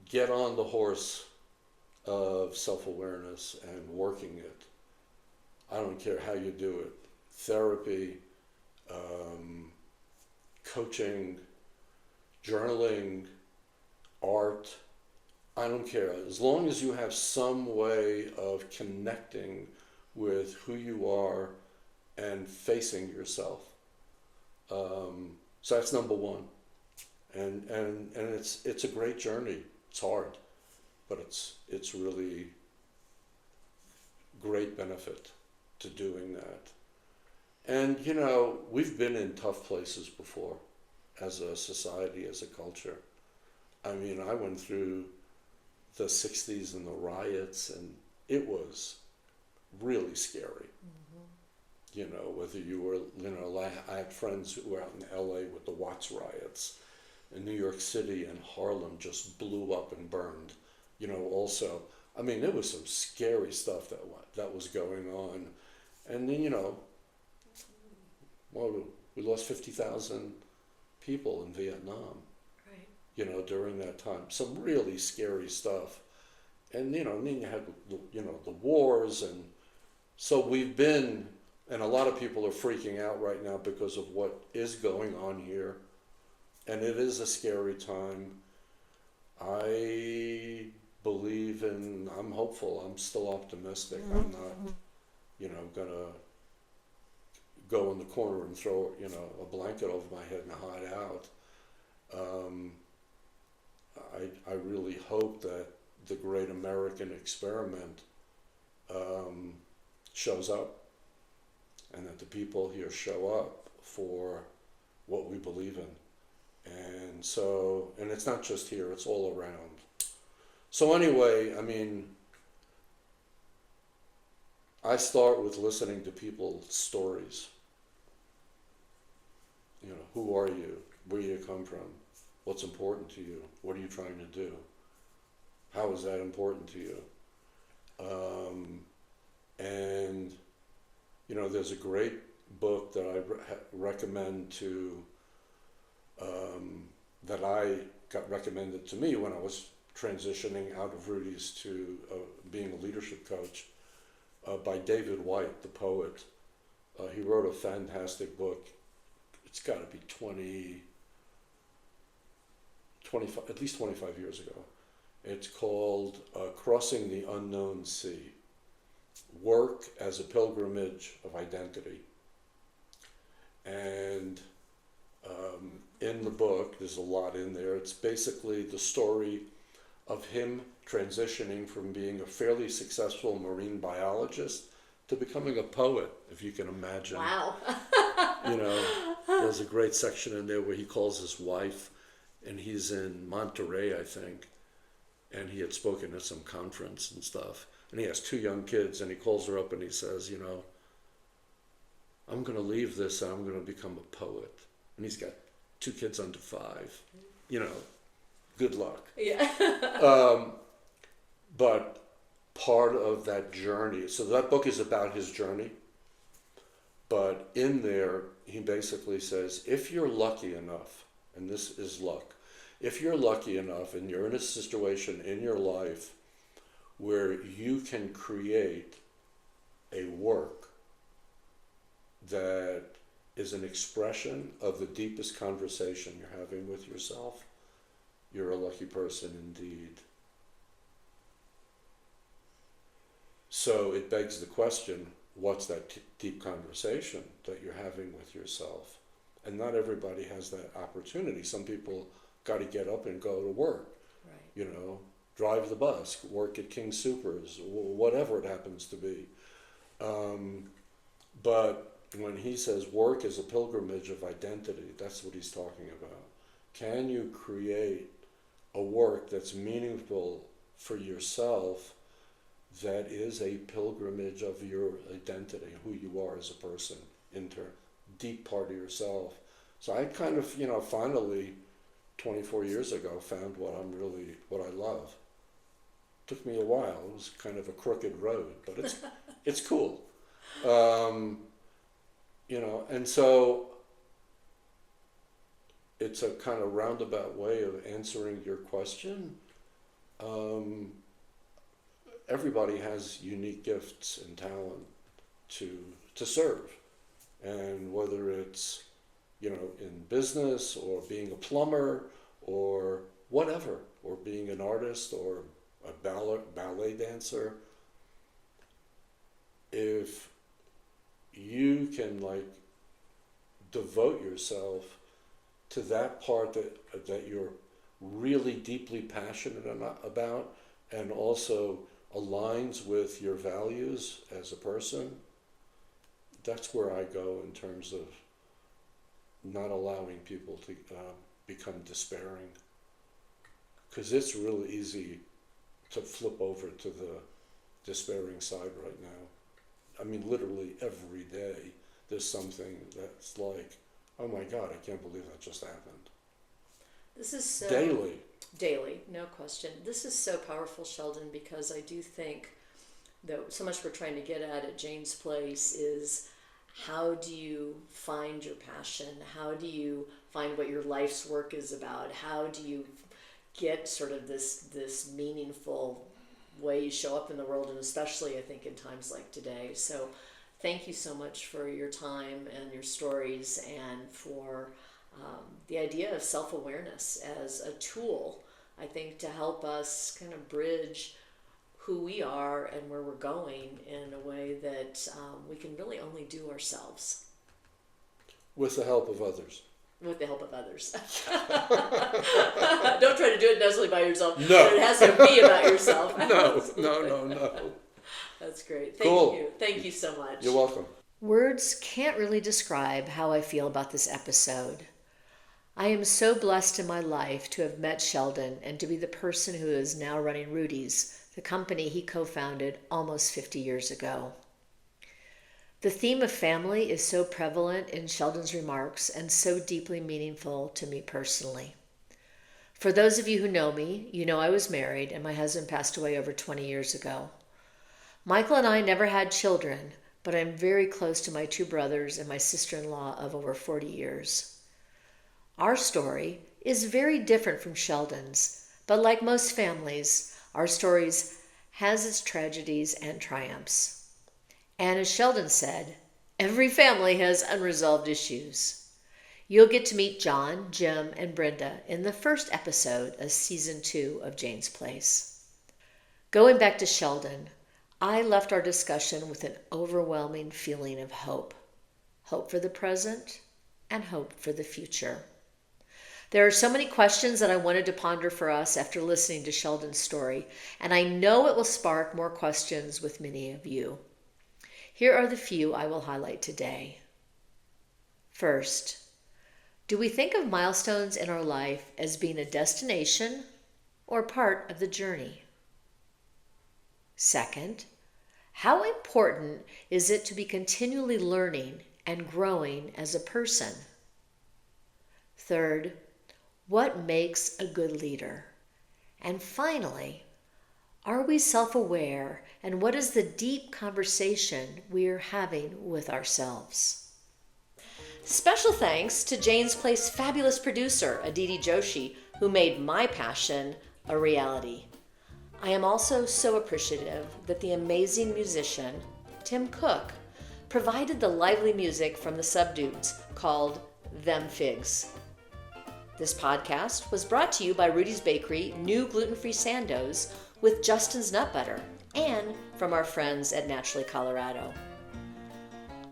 get on the horse of self-awareness and working it. I don't care how you do it. Therapy, coaching, journaling, art, I don't care. As long as you have some way of connecting with who you are and facing yourself. So that's number one. And it's a great journey. It's hard, but it's really great benefit to doing that. And you know, we've been in tough places before as a society, as a culture. I mean, I went through the 60s and the riots, and it was really scary. You know, whether you were, you know, I had friends who were out in LA with the Watts riots. In New York City and Harlem just blew up and burned. You know, also, I mean, there was some scary stuff that was going on. And then, you know, well, we lost 50,000 people in Vietnam, Right. you know, during that time. Some really scary stuff. And, you know, then you had, you know, the wars. And so we've been, and a lot of people are freaking out right now because of what is going on here. And it is a scary time. I believe in, I'm hopeful, I'm still optimistic. I'm not, you know, gonna go in the corner and throw, you know, a blanket over my head and hide out. I really hope that the great American experiment shows up, and that the people here show up for what we believe in. And so, and it's not just here, it's all around. So anyway, I mean, I start with listening to people's stories. You know, who are you? Where do you come from? What's important to you? What are you trying to do? How is that important to you? And, you know, there's a great book that I recommend to that I got recommended to me when I was transitioning out of Rudy's to being a leadership coach, by David White, the poet. He wrote a fantastic book. It's got to be 25, at least 25 years ago. It's called Crossing the Unknown Sea, Work as a Pilgrimage of Identity. And in the book, there's a lot in there. It's basically the story of him transitioning from being a fairly successful marine biologist to becoming a poet, if you can imagine. Wow. You know, there's a great section in there where he calls his wife, and he's in Monterey, I think, and he had spoken at some conference and stuff. And he has 2 young kids, and he calls her up and he says, you know, I'm going to leave this and I'm going to become a poet. And he's got 2 kids under 5. You know, good luck. Yeah. But part of that journey, so that book is about his journey, but in there he basically says, if you're lucky enough, and this is luck, if you're lucky enough and you're in a situation in your life where you can create a work that is an expression of the deepest conversation you're having with yourself, you're a lucky person indeed. So it begs the question, what's that deep conversation that you're having with yourself? And not everybody has that opportunity. Some people got to get up and go to work, Right. you know, drive the bus, work at King Soopers, whatever it happens to be. But when he says work is a pilgrimage of identity, that's what he's talking about. Can you create a work that's meaningful for yourself, that is a pilgrimage of your identity, who you are as a person, into deep part of yourself? So I kind of, you know, finally, 24 years ago, found what I love. Took me a while. It was kind of a crooked road, but it's cool. And so it's a kind of roundabout way of answering your question. Everybody has unique gifts and talent to serve, and whether it's in business or being a plumber or whatever, or being an artist or a ballet dancer, if you can devote yourself to that part that you're really deeply passionate about, and also aligns with your values as a person, that's where I go in terms of not allowing people to become despairing. Because it's really easy to flip over to the despairing side right now. I mean, literally every day there's something that's like, oh my God, I can't believe that just happened. This is so... Daily, no question. This is so powerful, Sheldon, because I do think that so much we're trying to get at Jane's Place is, how do you find your passion? How do you find what your life's work is about? How do you get sort of this meaningful way you show up in the world, and especially I think in times like today. So thank you so much for your time and your stories, and for the idea of self-awareness as a tool, I think, to help us kind of bridge who we are and where we're going in a way that we can really only do ourselves. With the help of others. With the help of others. Don't try to do it necessarily by yourself. No. But it has to be about yourself. No. That's great. Cool. Thank you. Thank you so much. You're welcome. Words can't really describe how I feel about this episode. I am so blessed in my life to have met Sheldon and to be the person who is now running Rudy's, the company he co-founded almost 50 years ago. The theme of family is so prevalent in Sheldon's remarks and so deeply meaningful to me personally. For those of you who know me, you know I was married and my husband passed away over 20 years ago. Michael and I never had children, but I'm very close to my two brothers and my sister-in-law of over 40 years. Our story is very different from Sheldon's, but like most families, our stories has its tragedies and triumphs. And as Sheldon said, every family has unresolved issues. You'll get to meet John, Jim, and Brenda in the first episode of Season 2 of Jane's Place. Going back to Sheldon, I left our discussion with an overwhelming feeling of hope. Hope for the present and hope for the future. There are so many questions that I wanted to ponder for us after listening to Sheldon's story, and I know it will spark more questions with many of you. Here are the few I will highlight today. First, do we think of milestones in our life as being a destination or part of the journey? Second, how important is it to be continually learning and growing as a person? Third, what makes a good leader? And finally, are we self-aware, and what is the deep conversation we are having with ourselves? Special thanks to Jane's Place fabulous producer, Aditi Joshi, who made my passion a reality. I am also so appreciative that the amazing musician, Tim Cook, provided the lively music from the Subdudes called Them Figs. This podcast was brought to you by Rudy's Bakery new gluten-free Sandos with Justin's Nut Butter, and from our friends at Naturally Colorado.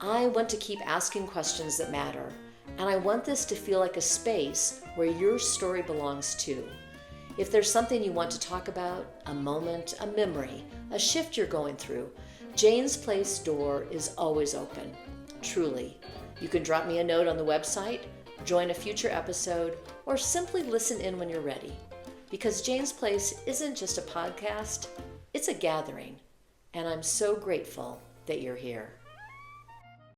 I want to keep asking questions that matter, and I want this to feel like a space where your story belongs too. If there's something you want to talk about, a moment, a memory, a shift you're going through, Jane's Place door is always open. Truly. You can drop me a note on the website, join a future episode, or simply listen in when you're ready. Because Jane's Place isn't just a podcast, it's a gathering, and I'm so grateful that you're here.